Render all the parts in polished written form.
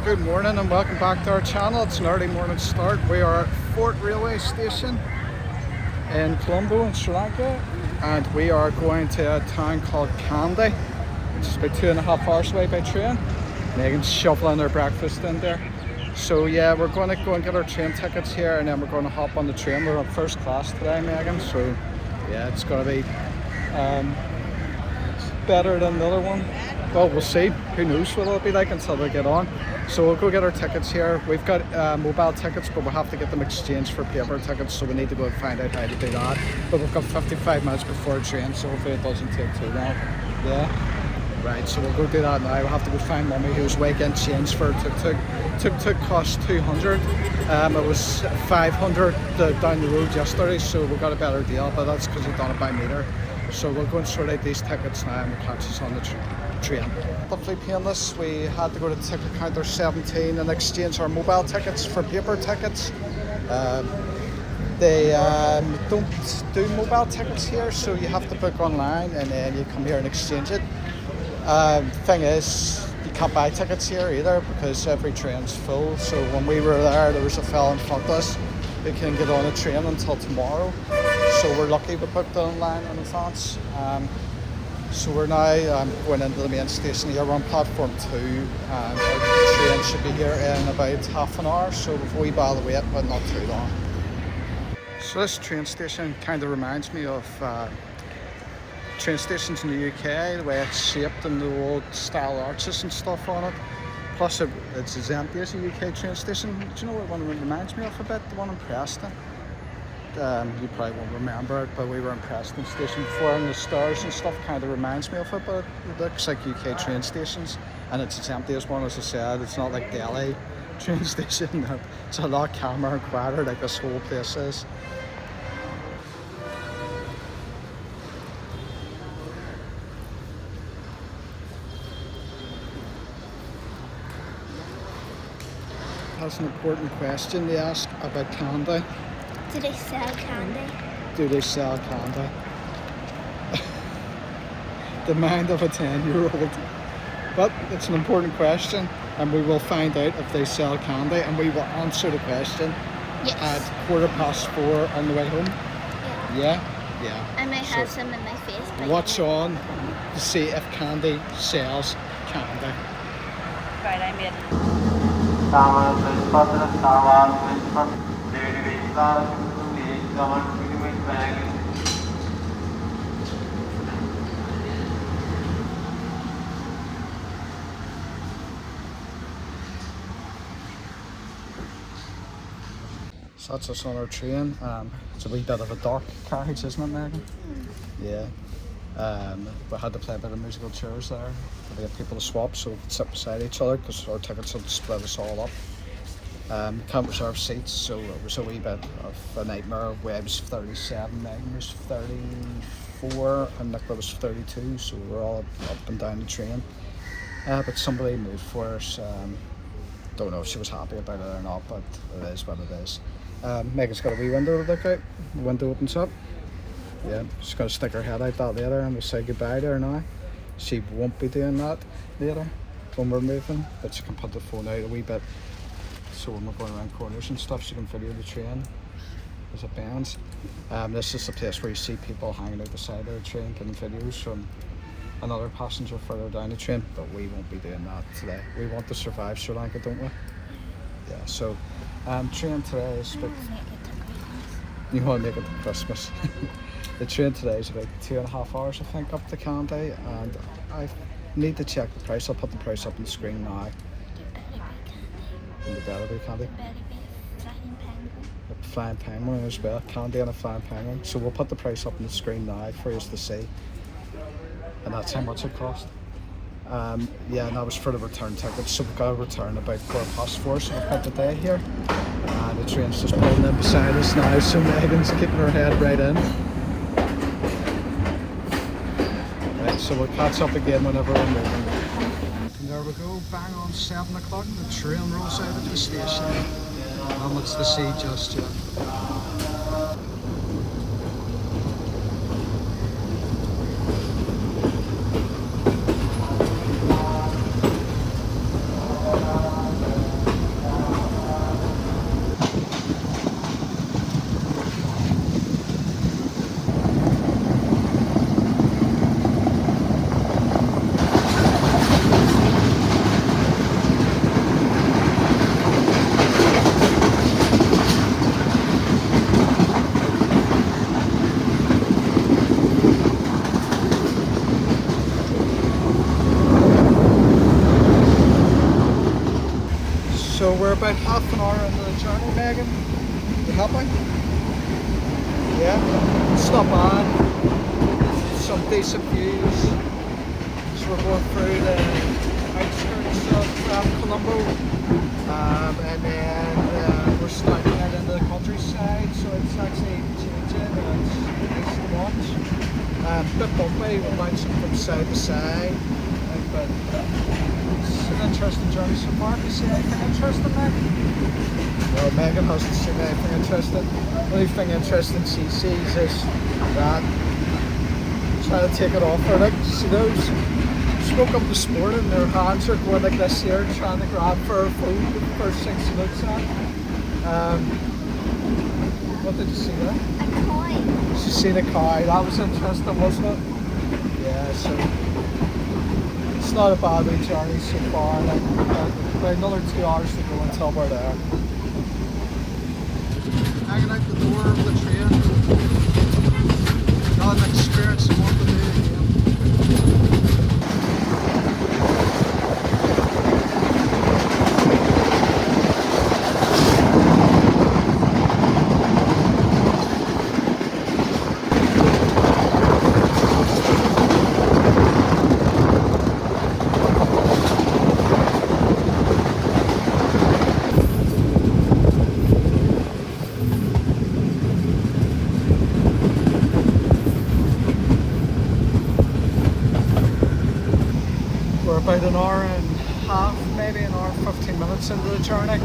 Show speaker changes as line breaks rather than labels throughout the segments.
Good morning and welcome back to our channel. It's an early morning start. We are at Fort Railway Station in Colombo in Sri Lanka, and we are going to a town called Kandy, which is about 2.5 hours away by train. Megan's shoveling her breakfast in there. So yeah, we're going to go and get our train tickets here, and then we're going to hop on the train. We're on first class today, Megan, so yeah, it's going to be better than the other one. Well, we'll see. Who knows what it'll be like until we get on. So we'll go get our tickets here. We've got mobile tickets, but we'll have to get them exchanged for paper tickets, so we need to go and find out how to do that. But we've got 55 minutes before a train, so hopefully it doesn't take too long. Yeah? Right, so we'll go do that now. We'll have to go find Mummy, who's weekend change for tuk-tuk. Tuk-tuk cost 200. It was 500 down the road yesterday, so we got a better deal, but that's because we've done it by meter. So we'll go and sort out these tickets now and we'll catch us on the train. Lovely painless. We had to go to the ticket counter 17 and exchange our mobile tickets for paper tickets. They don't do mobile tickets here, so you have to book online and then you come here and exchange it. Thing is, you can't buy tickets here either because every train's full. So when we were there was a fella in front of us who can get on a train until tomorrow. So we're lucky we booked it online in advance. So we're now going into the main station here. We're on platform 2. The train should be here in about half an hour, so we've a wee while to wait, but not too long. So this train station kind of reminds me of train stations in the UK, the way it's shaped and the old style arches and stuff on it. Plus it's as empty as a UK train station. Do you know what one reminds me of a bit? The one in Preston. You probably won't remember it, but we were in Preston Station before, and the stars and stuff kind of reminds me of it, but it looks like UK train stations, and it's as empty as one. As I said, it's not like Delhi train station. It's a lot calmer and quieter, like this whole place is. That's an important question they ask about Kandy.
Do they sell candy?
Do they sell candy? The mind of a 10-year-old. But it's an important question, and we will find out if they sell candy, and we will answer the question at 4:15 on the way home.
Yeah.
Yeah?
I might have some in my face. But
watch on to see if Kandy sells candy.
Right, I made
So that's us on our train. It's a wee bit of a dark carriage, isn't it, Megan? Yeah. We had to play a bit of musical chairs there to get people to swap so we could sit beside each other because our tickets had split us all up. Can't reserve seats, so it was a wee bit of a nightmare. Webb was 37, Megan was 34, and Nicola was 32, so we were all up and down the train. But somebody moved for us. Don't know if she was happy about it or not, but it is what it is. Megan's got a wee window to look out. The window opens up. Yeah, she's going to stick her head out that later and we'll say goodbye to her now. She won't be doing that later when we're moving, but she can put the phone out a wee bit so when we're going around corners and stuff she can video the train as it bends. This is the place where you see people hanging out the side of the train getting videos from another passenger further down the train, but we won't be doing that today. We want to survive Sri Lanka, don't we? Yeah, so train today is about... You want to make it to Christmas. The train today is about 2.5 hours, I think, up to Kandy, and I need to check the price. I'll put the price up on the screen now. And the better be Kandy. A flying penguin as well. Kandy and a flying penguin. So we'll put the price up on the screen now for us to see. And that's how much it cost. Yeah, and that was for the return tickets. So we've got to return about 4:15, so we've got the day here. And the train's just pulling in beside us now, so Megan's keeping her head right in. Right, so we'll catch up again whenever we're moving. And there we go, bang on 7 o'clock, the train rolls out of the station. Not much to see just yet. about half an hour into the journey, Megan. You happy? Yeah, it's not bad. Some decent views. So we're going through the outskirts of Colombo, and then we're starting out into the countryside. So it's actually changing, and it's nice to watch. A bit bumpy, we're bouncing from side to side, but it's an interesting journey so far. Do you see anything interesting, Megan? No, Megan hasn't seen anything interesting. The only thing interesting she sees is that. Trying to take it off her, like, see those? She woke up this morning and her hands are going like this here, trying to grab for her phone, the first thing she looks at. What did you see there?
A coin.
She's seen a cow. That was interesting, wasn't it? Yeah, so it's not a bad wee journey so far. Like, about another 2 hours to go until we're there. Hanging out the door of the train. Not an experience I want to do again. About an hour and a half, maybe an hour and 15 minutes into the journey.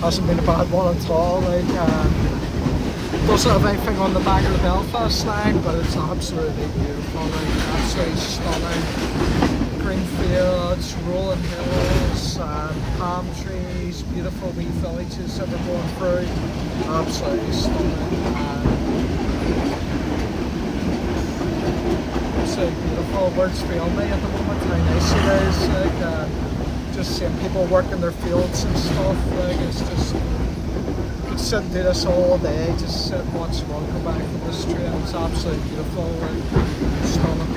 Hasn't been a bad one at all. Like, doesn't have anything on the back of the Belfast line, but it's absolutely beautiful. Like, absolutely stunning. Green fields, rolling hills, palm trees, beautiful wee villages that we're going through. Absolutely stunning. So beautiful. Words fail me at the moment how nice it is. Like, just seeing people working their fields and stuff. Like, it's just, you could sit and do this all day. Just sit and watch the road go back from this train. It's absolutely beautiful and stunning.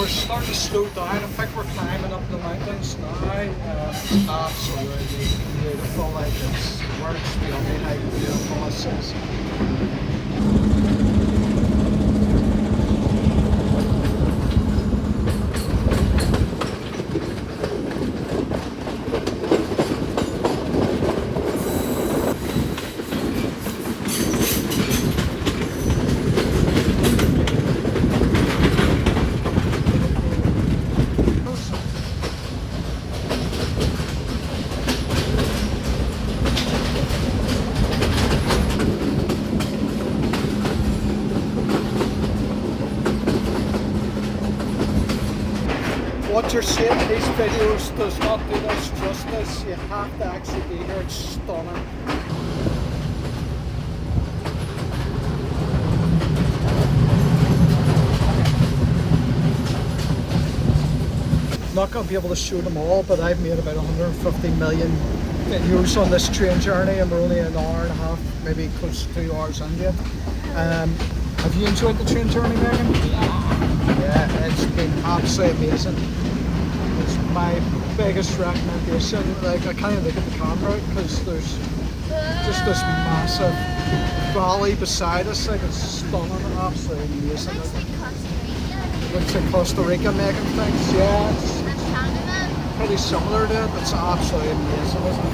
Starting to slow down. I think we're climbing up the mountains now. It's absolutely beautiful. Like, it's words beyond me how beautiful this is. What you're seeing in these videos does not do this justice. You have to actually be here. It's stunning. Not going to be able to show them all, but I've made about 150 million videos on this train journey, and we're only an hour and a half, maybe close to 2 hours into it. Have you enjoyed the train journey, Megan? Yeah, it's been absolutely amazing. It's my biggest recommendation. Like, I can't even look at the camera because there's just this massive valley beside us. Like, it's stunning and absolutely amazing.
Looks like Costa Rica.
Looks like Costa Rica making things. Yeah, it's
And Panama.
pretty similar to it. It's absolutely amazing, isn't it?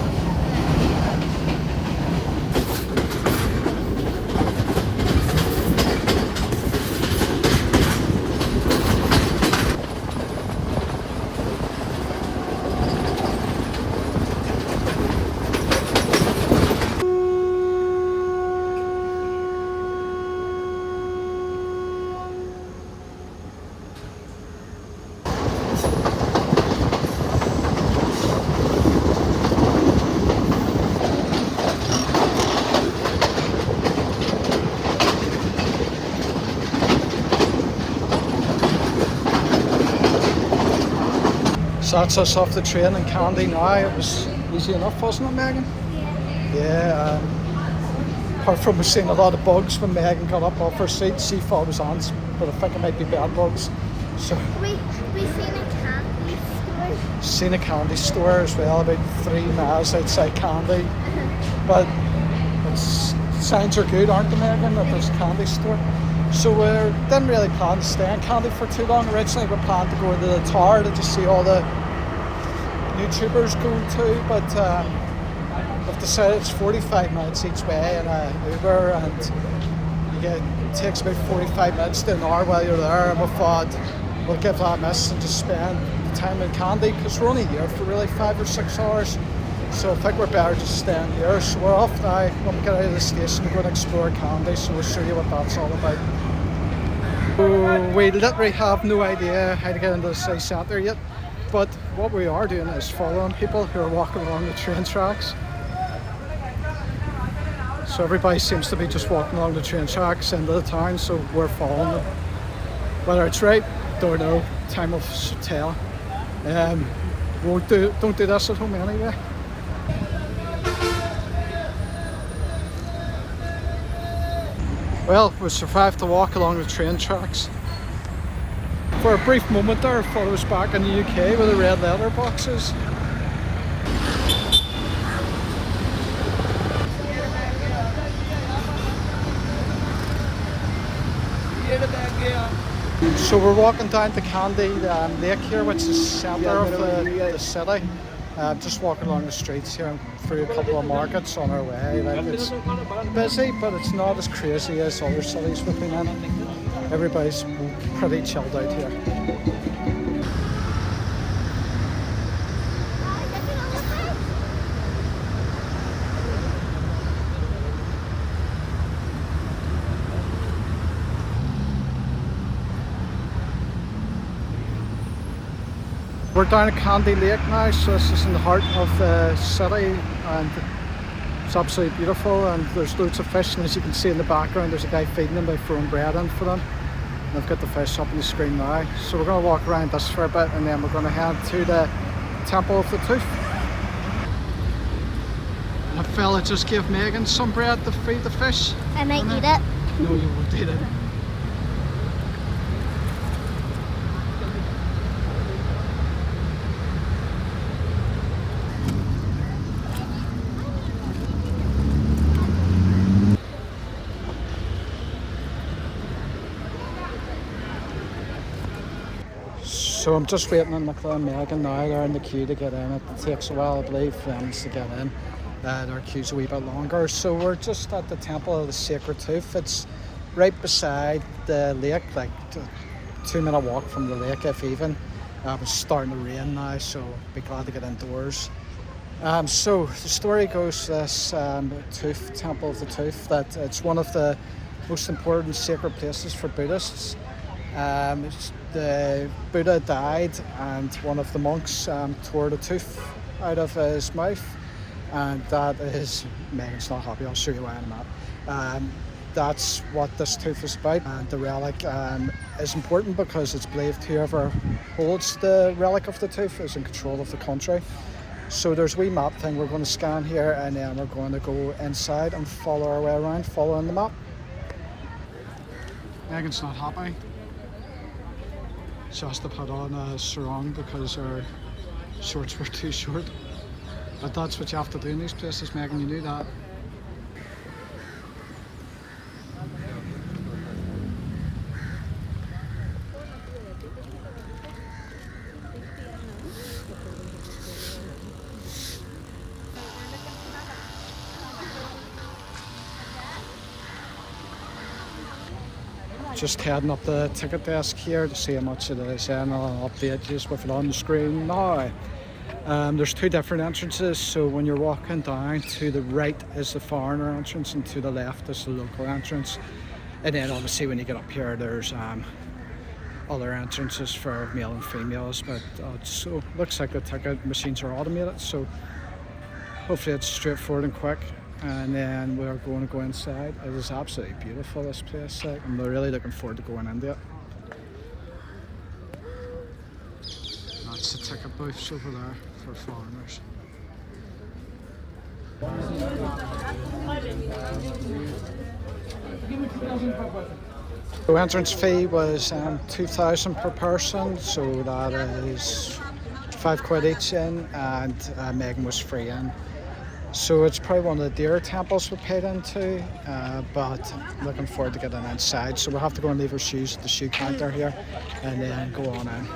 So that's us off the train in Kandy now. It was easy enough, wasn't it, Megan?
Yeah.
Yeah. Apart from we've seen a lot of bugs when Megan got up off her seat. She thought it was ants, but I think it might be bed bugs. So
We seen a candy store.
seen a candy store as well, about 3 miles outside Kandy. But signs are good, aren't they, Megan, that there's a candy store? So we didn't really plan to stay in Kandy for too long. Originally we planned to go into the tower to just see all the YouTubers go to, but we've decided it's 45 minutes each way in an Uber, and it takes about 45 minutes to an hour while you're there, and we thought we'll give that a miss and just spend the time in Kandy, because we're only here for really 5 or 6 hours. So I think we're better just staying here. So we're off now. When we get out of the station, we're going to explore Kandy, so we'll show you what that's all about. So we literally have no idea how to get into the city centre yet, but what we are doing is following people who are walking along the train tracks. So everybody seems to be just walking along the train tracks into the town, so we're following them. Whether it's right, don't know. Time will tell. Don't do this at home anyway. Well, we survived the walk along the train tracks. For a brief moment there, I thought I was back in the UK with the red letter boxes. So we're walking down to Kandy Lake here, which is the centre of the city. Just walking along the streets here and through a couple of markets on our way. Like, it's busy, but it's not as crazy as other cities we've been in. Everybody's pretty chilled out here. We're down at Kandy Lake now, so this is in the heart of the city, and it's absolutely beautiful, and there's loads of fish, and as you can see in the background there's a guy feeding them by throwing bread in for them. And I've got the fish up on the screen now. So we're going to walk around this for a bit, and then we're going to head to the Temple of the Tooth. A fella just gave Megan some bread to feed the fish.
I might eat it.
No, you won't eat it. So I'm just waiting on Nicola and Megan now. They're in the queue to get in. It takes a while, I believe, for them to get in. Our queue's a wee bit longer. So we're just at the Temple of the Sacred Tooth. It's right beside the lake, like a 2-minute walk from the lake, if even. It's starting to rain now, so be glad to get indoors. So the story goes this Temple of the Tooth, that it's one of the most important sacred places for Buddhists. The Buddha died, and one of the monks tore the tooth out of his mouth, and that is, Megan's not happy, I'll show you why in a minute. That's what this tooth is about, and the relic is important because it's believed whoever holds the relic of the tooth is in control of the country. So there's a wee map thing we're going to scan here, and then we're going to go inside and follow our way around following the map. Megan's not happy. She has to put on a sarong because her shorts were too short. But that's what you have to do in these places, Megan, you knew that. just heading up the ticket desk here to see how much it is, and I'll update you with it on the screen now. There's two different entrances, so when you're walking down, to the right is the foreigner entrance and to the left is the local entrance. And then obviously when you get up here, there's other entrances for male and females, but so looks like the ticket machines are automated, so hopefully it's straightforward and quick. And then we're going to go inside. It is absolutely beautiful, this place. I'm really looking forward to going into it. That's the ticket booths over there for foreigners. The entrance fee was £2,000 per person, so that is £5 each in, and Megan was free in. So it's probably one of the dearer temples we paid into, but looking forward to getting inside. So we'll have to go and leave our shoes at the shoe counter here and then go on in.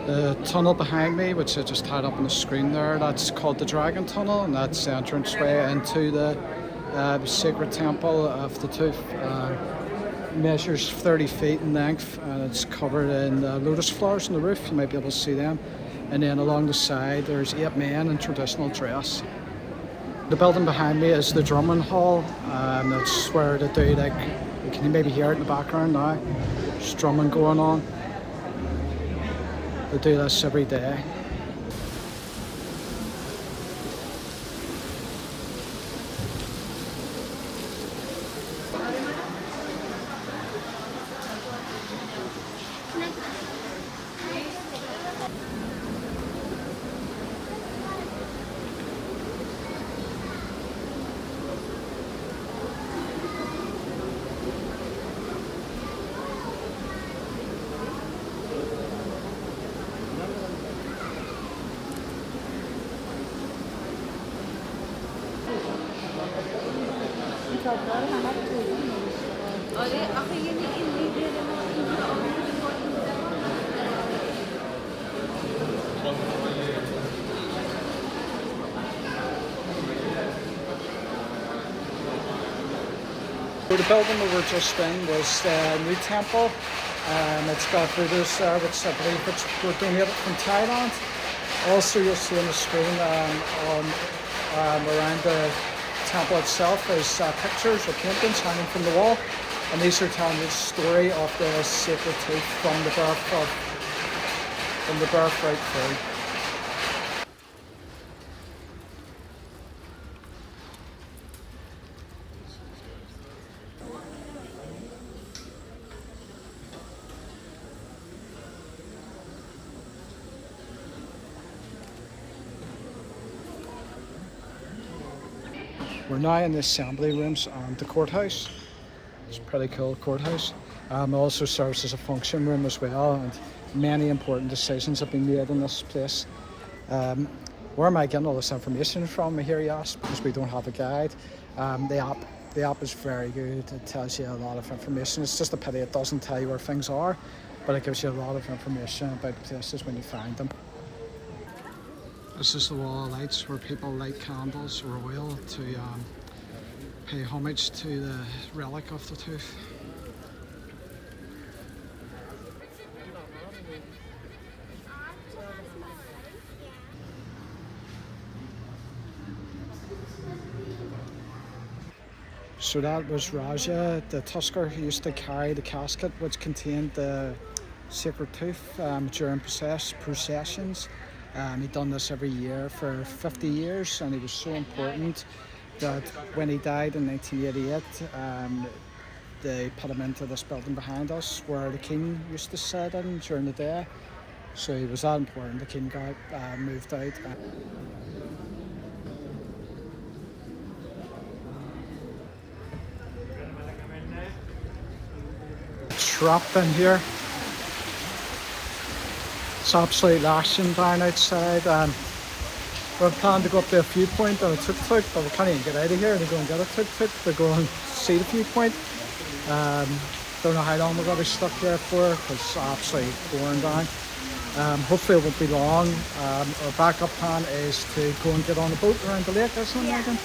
The tunnel behind me, which I just had up on the screen there, that's called the Dragon Tunnel, and that's the entranceway into the sacred temple of the Tooth. Measures 30 feet in length, and it's covered in lotus flowers on the roof. You might be able to see them. And then along the side, there's 8 men in traditional dress. The building behind me is the drumming hall, and that's where they do, like, can you maybe hear it in the background now? There's drumming going on. They do this every day. So the building we were just in was the new temple. It's got Buddhas there, which I believe were donated from Thailand. Also, you'll see on the screen around the temple itself is pictures or paintings hanging from the wall, and these are telling the story of the sacred tooth from the birth right through. We're now in the assembly rooms and the courthouse. It's a pretty cool courthouse. It also serves as a function room as well, and many important decisions have been made in this place. Where am I getting all this information from, I hear you ask, because we don't have a guide. The app is very good. It tells you a lot of information. It's just a pity it doesn't tell you where things are, but it gives you a lot of information about places when you find them. This is the wall of lights where people light candles or oil to pay homage to the relic of the tooth. So that was Raja, the tusker, who used to carry the casket which contained the sacred tooth during processions. He'd done this every year for 50 years, and he was so important that when he died in 1988, they put him into this building behind us where the king used to sit in during the day. So he was that important, the king got moved out. Trapped in here. It's absolutely lashing down outside. We're planning to go up to a viewpoint on a tuk-tuk, but we can't even get out of here to go and get a tuk-tuk to go and see the viewpoint. Don't know how long we're going to be stuck here for because it's absolutely pouring down. Hopefully it won't be long. Our backup plan is to go and get on a boat around the lake or something like that.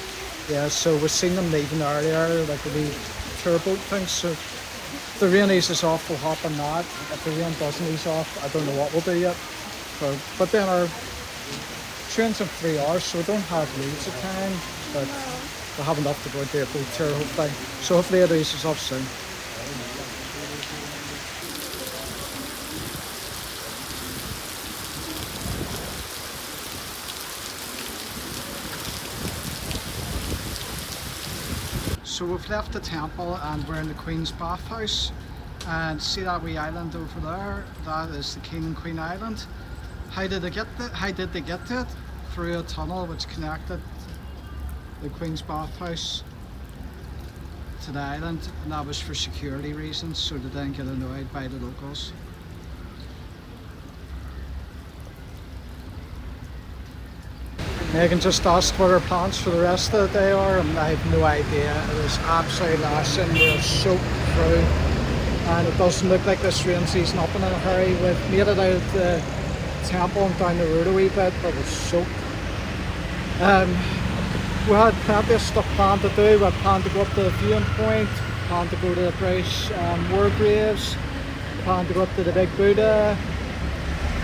Yeah, so we've seen them leaving earlier, like the wee tour boat things. So if the rain eases off, we'll hop on that. If the rain doesn't ease off, I don't know what we'll do yet. But then our train's in 3 hours, so we don't have loads of time, but we'll have enough to go and do a boat tour hopefully. So hopefully it eases off soon. So we've left the temple and we're in the Queen's bathhouse, and see that wee island over there? That is the King and Queen Island. How did they get to it? Through a tunnel which connected the Queen's bathhouse to the island, and that was for security reasons, so they didn't get annoyed by the locals. Megan just asked what our plans for the rest of the day are, and I have no idea. It is absolutely lashing. We're soaked through, and it doesn't look like this rain's easing up in a hurry. We've made it out of the temple and down the road a wee bit, but we're soaked. We had plenty of stuff planned to do. We had planned to go up to the viewing point, planned to go to the British war graves, planned to go up to the Big Buddha,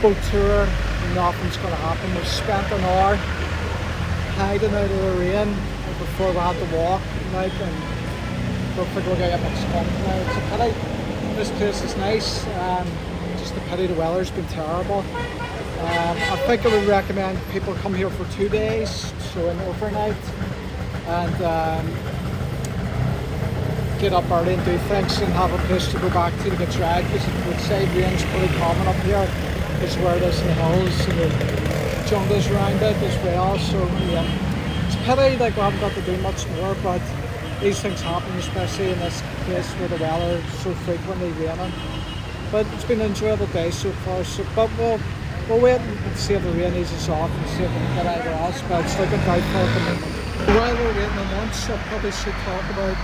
boat tour. Nothing's going to happen. We've spent an hour hiding out of the rain before we had to walk tonight, and don't think we'll get much fun tonight. It's a pity. This place is nice, just a pity the weather's been terrible. I think I would recommend people come here for 2 days, so an overnight, and get up early and do things and have a place to go back to get dried, because the outside rain's pretty common up here. Is where it is in the hills and the jungles around it as well. So yeah, it's a pity like we haven't got to do much more, but these things happen, especially in this place where the weather is so frequently raining. But it's been an enjoyable day so far. So, but we'll wait and see if the rain eases off and see if we can get anywhere else. But it's looking doubtful at the moment. While we're waiting on lunch, I probably should talk about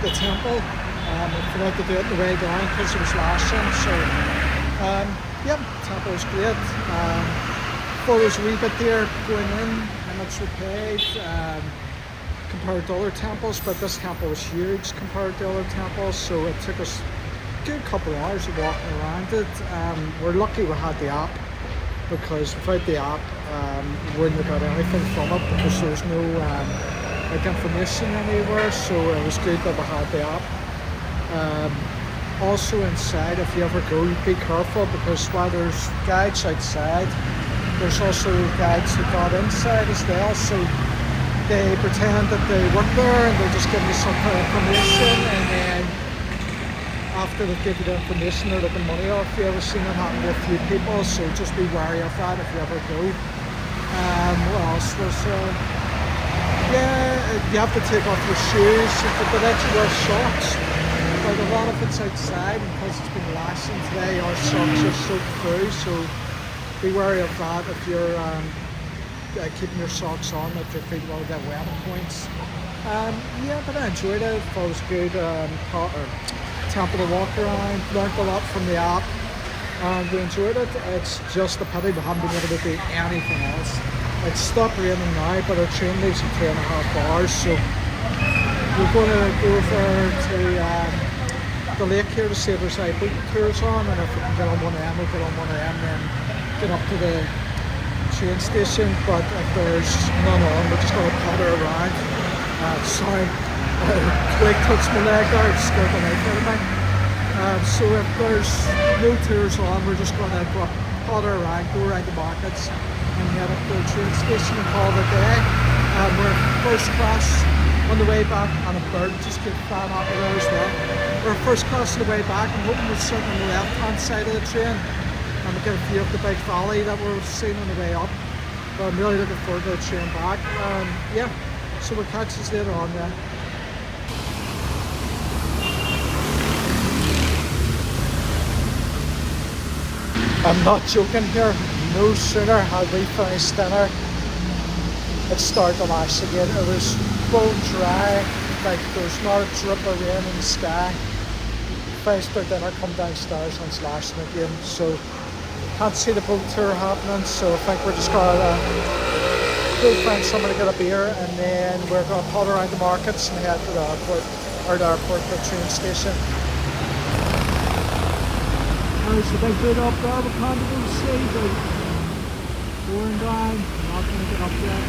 the temple. I forgot to do it on the way down because it was lashing. So, yeah, the temple was great. Thought there was a wee bit there going in, how much we paid compared to other temples, but this temple was huge compared to other temples, so it took us a good couple of hours of walking around it. We're lucky we had the app, because without the app, we wouldn't have got anything from it because there was no like information anywhere, so it was good that we had the app. Also inside, if you ever go, be careful, because while there's guides outside, there's also guides that got inside as well, so they pretend that they work there and they just give you some kind of information, and then after they give you the information they're looking money off you. I've seen it happen to a few people, so just be wary of that if you ever go. What else was yeah, you have to take off your shoes, but let you wear socks. But a lot of it's outside, and because it's been lashing today, our socks are soaked through, so be wary of that if you're keeping your socks on, that your feet will get wet at points. Yeah, but I enjoyed it. Thought it was good. Temple to walk around, learned a lot from the app, and we enjoyed it. It's just a pity we haven't been able to do anything else. It's stopped raining now, but our train leaves in 3.5 hours, so we're going to go over to the lake here to see if there's any boat tours on, and if we can get on one of them, we'll get on one of them, then get up to the train station. But if there's none on, we're just going to potter around. Sorry, twig touched my leg there, it scared the life out of me. So if there's no tours on, we're just going to go potter around, go around the markets, and head up to the train station and call it a day. We're in first class on the way back, and a bird just kept flying out there as well. We're in first class on the way back. I'm hoping we're sitting on the left hand side of the train, and we get a view of the big valley that we're seeing on the way up. But I'm really looking forward to the train back. Yeah, so we'll catch us later on then. I'm not joking here. No sooner had we finished dinner, it started to lash again. It was bone dry, like there was not a drip of rain in the sky. Finished our dinner, come downstairs and it's lashing again. So can't see the boat tour happening, so I think we're just gonna go find somewhere to get a beer, and then we're gonna pull around the markets and head to the airport, or the airport, the train station. There's the big boat up there, we can't even see, but going down, not gonna get up there.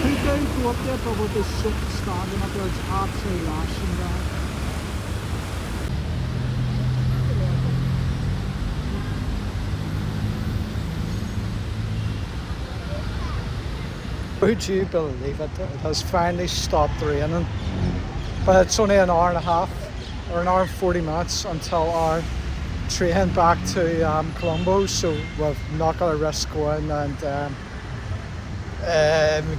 We do go up there, but we'll be standing up there, it's absolutely lashing down. Would you believe it? It has finally stopped raining, but it's only an hour and a half, or an hour and 40 minutes until our train back to Colombo, so we've not got a risk going and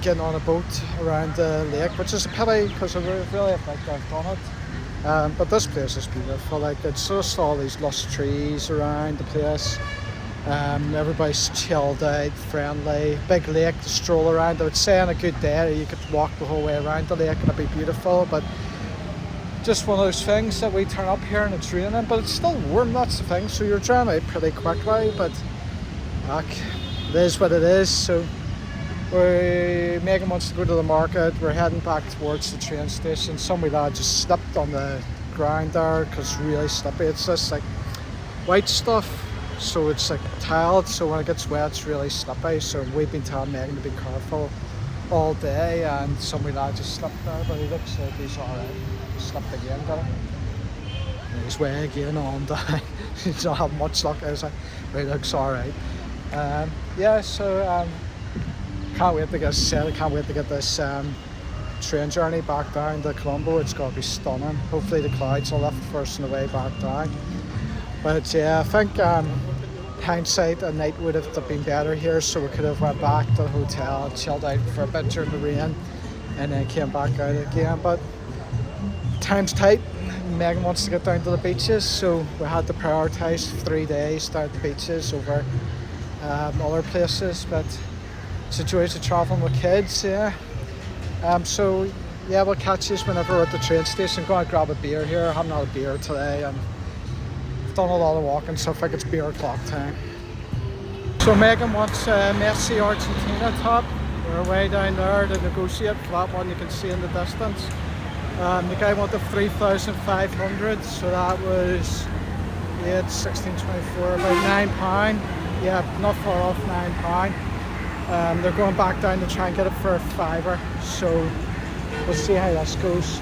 getting on a boat around the lake, which is a pity because I really think I've done it. But this place is beautiful, like it's just all these lush trees around the place. Everybody's chilled out, friendly, big lake to stroll around. I would say on a good day you could walk the whole way around the lake and it'd be beautiful, but just one of those things that we turn up here and it's raining, but it's still warm, that's the thing, so you're drying out pretty quickly, but it is what it is. So Megan wants to go to the market, we're heading back towards the train station. Some wee lad just slipped on the ground there because it's really slippy. It's just like white stuff, so it's like tiled, so when it gets wet it's really slippy, so we've been telling Megan to be careful all day, and some wee lad just slipped there, but he looks like he's alright. Slipped again, got it. And he's way again on down. He's not having much luck, is it? But he looks alright. Yeah, so can't wait to get set. I can't wait to get this train journey back down to Colombo. It's got to be stunning. Hopefully the clouds will lift first on the way back down. But yeah, I think hindsight, a night would have been better here, so we could have went back to the hotel and chilled out for a bit during the rain and then came back out again. But time's tight. Megan wants to get down to the beaches, so we had to prioritise 3 days down at the beaches over other places, but it's a joy to travelling with kids, yeah. So yeah, we'll catch you whenever we're at the train station. I'm going to grab a beer here. I haven't had a beer today and I've done a lot of walking, so I think it's beer o'clock time. So Megan wants a Messi Argentina top. We're way down there to negotiate for that one you can see in the distance. The guy wanted 3,500, so that was 8, 16, 24, about £9. Yeah, not far off £9. They're going back down to try and get it for a £5, so we'll see how this goes.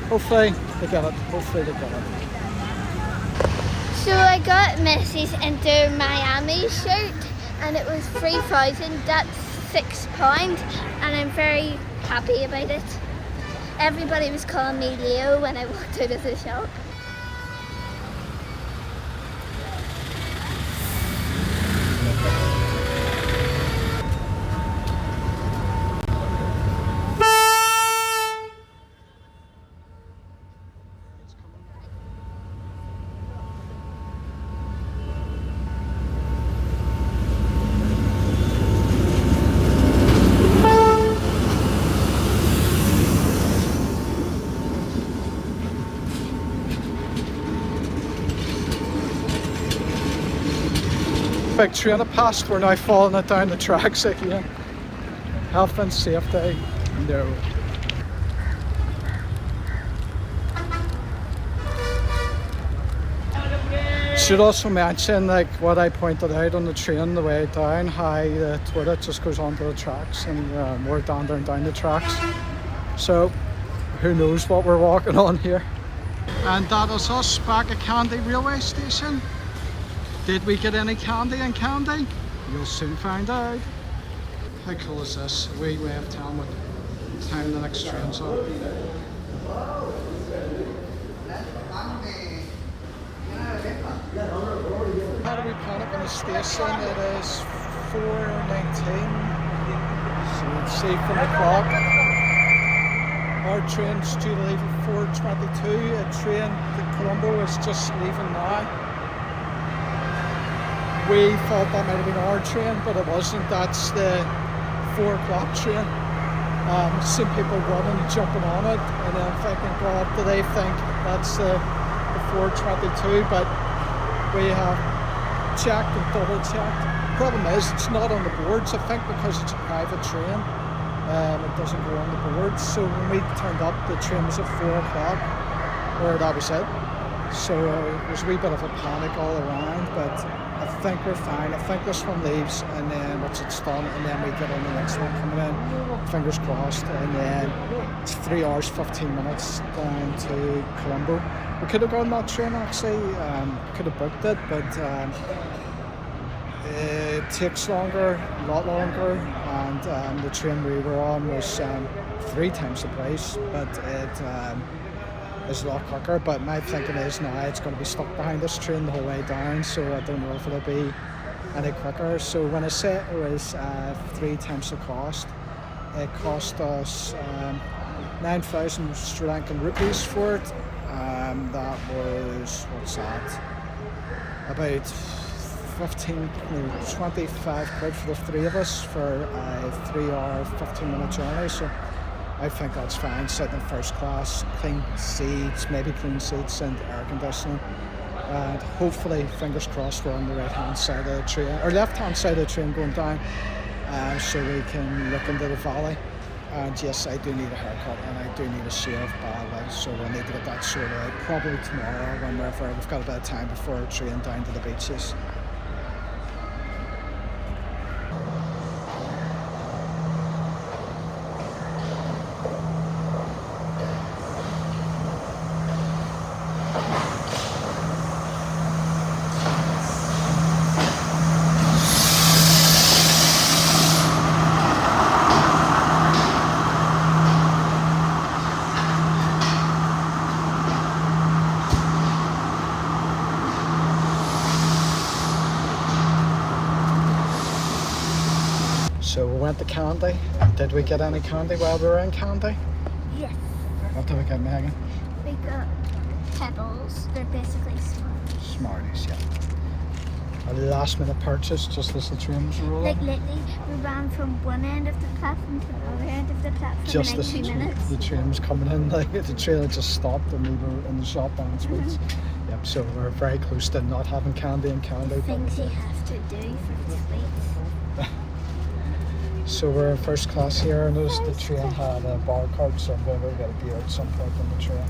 Hopefully they get it.
So I got Messi's Inter Miami shirt and it was 3,000, that's £6, and I'm very happy about it. Everybody was calling me Leo when I walked out of the shop.
Big train of past, we're now following it down the tracks again. Health and safety, no. Should also mention, like what I pointed out on the train on the way down, how the toilet just goes onto the tracks and we're down the tracks. So who knows what we're walking on here. And that is us back at Kandy railway station. Did we get any candy in Kandy? You'll soon find out. How cool is this? We have time what time the next train's on. How do we plan up in the station? It is 4:19. So you can see from the clock. Our train's due to leave at 4:22. A train to Colombo is just leaving now. we thought that might have been our train, but it wasn't. That's the 4 o'clock train. Seen people running, jumping on it, and then thinking, God, do they think that's the 4:22? But we have checked and double checked. Problem is, it's not on the boards. I think because it's a private train, it doesn't go on the boards. So when we turned up, the train was at 4 o'clock, or that was it. So it was a wee bit of a panic all around, but I think we're fine. I think this one leaves, and then once it's done, and then we get on the next one coming in. Fingers crossed. And then it's 3 hours 15 minutes down to Colombo. We could have gone that train actually. Could have booked it, but it takes longer, a lot longer. And the train we were on was 3 times the price, but it is a lot quicker. But my thinking is now it's going to be stuck behind this train the whole way down, so I don't know if it'll be any quicker. So when I say it was 3 times the cost, it cost us 9,000 Sri Lankan rupees for it. That was, what's that, about 25 quid for the 3 of us for a 3 hour 15-minute journey. So I think that's fine, sitting in first class, clean seats, maybe clean seats and air conditioning. And hopefully, fingers crossed, we're on the right hand side of the train, or left hand side of the train going down, so we can look into the valley. And yes, I do need a haircut and I do need a shave badly, so I need to get that sorted out probably tomorrow, whenever we've got a bit of time before our train down to the beaches. So we went to Kandy. Did we get any candy while we were in Kandy?
Yes.
What did we get, Megan?
We got pebbles. They're basically Smarties.
Smarties, yeah. A last minute purchase just as the train was rolling.
Like literally, we ran from one end of the platform to the other end of the platform
Just
in like 2 minutes.
The train was coming in, like the train had just stopped and we were in the shop buying sweets. Yep, so we're very close to not having candy in Kandy.
Things you have to do for the sweets.
So we're in first class here. I noticed the train had a bar card, so I'm going to go get a beer at some point on the train.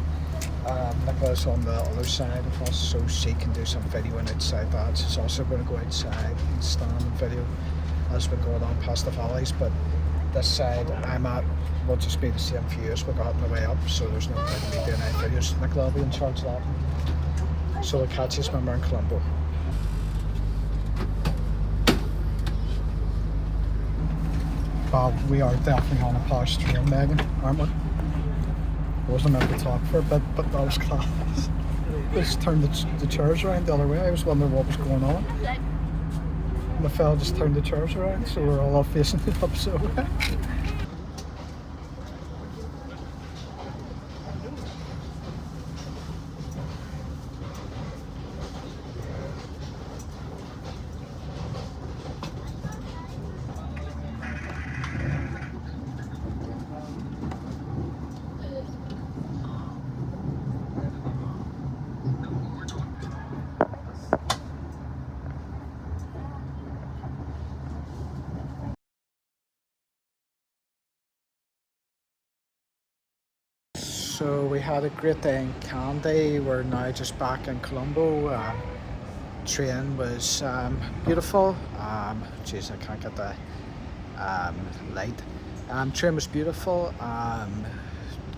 Nicola's on the other side of us, so she can do some videoing outside that. She's also going to go outside and stand and video as we go along past the valleys. But this side I'm at will just be the same view as we got on the way up, so there's no point in me doing any videos. Nicola will be in charge of that. So we'll catch us when we're in Colombo. Well, we are definitely on a posh train, Megan, aren't we? I wasn't meant to talk for a bit, but that was class. Just turned the chairs around the other way. I was wondering what was going on. And the fella just turned the chairs around, so we're all facing the opposite way. So we had a great day in Kandy. We're now just back in Colombo. Train was beautiful. Jeez, I can't get the light. Train was beautiful.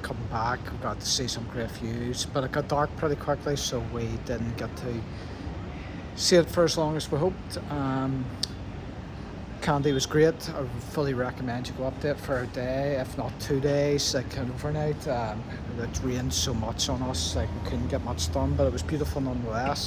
Coming back, we got to see some great views, but it got dark pretty quickly, so we didn't get to see it for as long as we hoped. Kandy was great. I would fully recommend you go up there for a day, if not 2 days, like an overnight. It rained so much on us, like we couldn't get much done, but it was beautiful nonetheless.